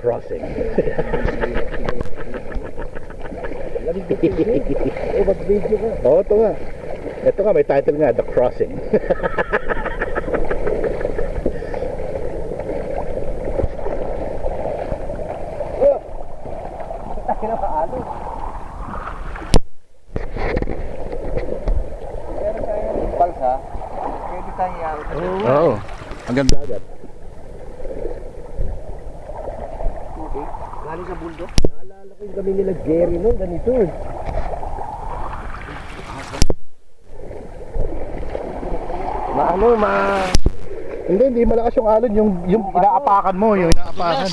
Crossing. Oh, mag-video ka. Oo, ito nga. Ito nga, may title nga, The Crossing. Tayo na maalo. Meron tayong balsa. Pwede tayo ialo. Oo, ang ganda agad. Tubig. Galing sa bundok. Naalala ko yung kami nila Jerry noon. Ganito eh. Hindi malakas yung alon, yung inaapakan mo, yung inaapakan.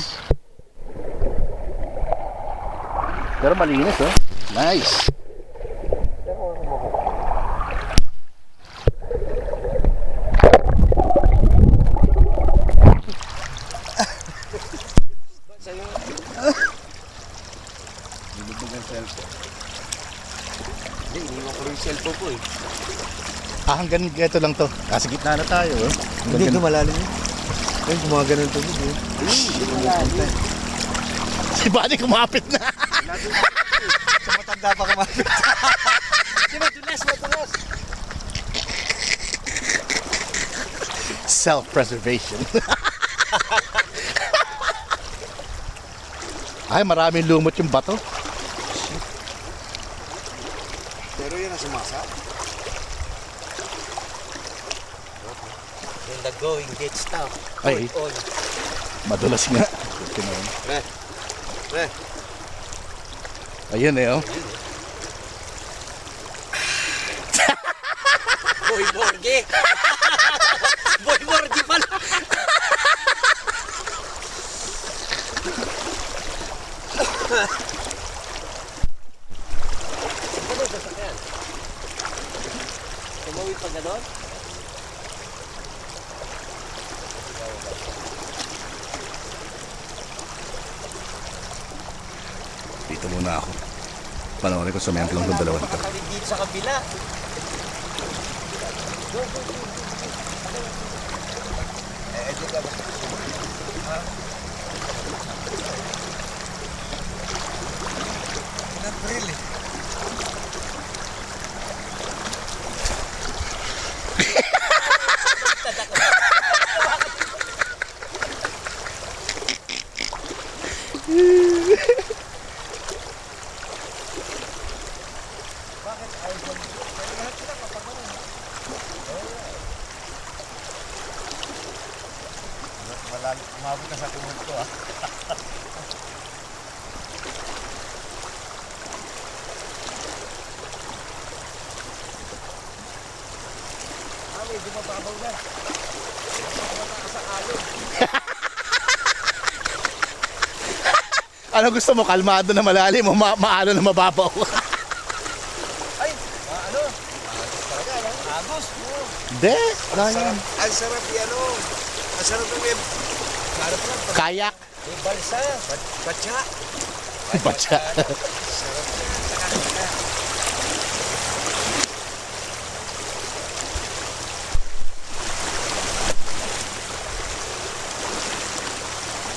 Pero malinis, oh. Nice. Nilubog ang cellphone. Hindi, iniwan ko rin yung cellphone ko eh. Hanggang ito lang to. Nasa gitna na tayo, oh. Hindi, malalim yun. Ayun, gumagano ito. Si Buddy kumapit na. Sa matanda pa kumapit. Di ba, matulas. Self-preservation. Ay, maraming lumot yung bato. Pero yun ang sumasa. When the going gets tough, Ay, hold on. madulas nga. Pre. Ayun eh, oh. Boy Morgue. Boy Morgue pala. Ano ba sa kanya? Tumawid pa gano'n? Dito muna ako. Panoorin ko sa may angklong ng dalawa nito. Makakawid dito sa kabila. Dito ka ba? Pinag-drill eh. Bakit iPhone? Pero lahat sila papagano. Umabot na sa tumod ko ah. Medyo mababaw na. Mataas ang alon. Ano gusto mo? Kalmado na malalim o maalo na mababaw? Ay, ano? Agos talaga, no? Agos. Hindi. Ang sarap yan, oh. Ang sarap ng may... Sarap lang. Kayak. May balsa. Batsa. Batsa. Sarap na. Saka.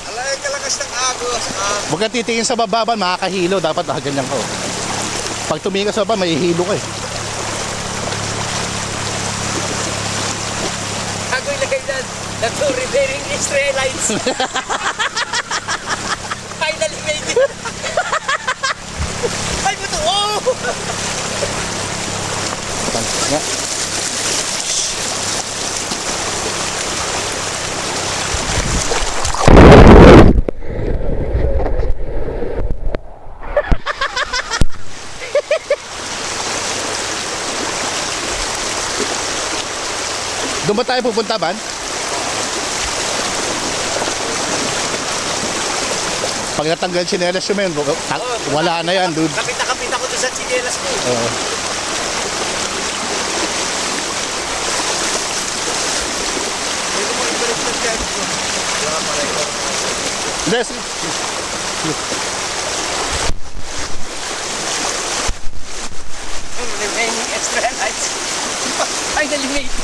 Alay, kalakas ng agos. Huwag kang titingin sa bababan, makakahilo. Dapat nakaganyan ka. Pag tumingin ka sa baba, may hilo ka eh. Ako ilagay na the two remaining Israelites. Finally made it. Ay, buto! Oh! Nga. Doon ba tayo pupunta, Ban? Pag natanggal sinelas mo yun, wala na yan, dude. Kapit na kapit ako doon sa tsinelas ko. Oo. Pwede mo ibalik ng dyan ko. Wala pala ito. Des. Remaining Israelites. Finally made it.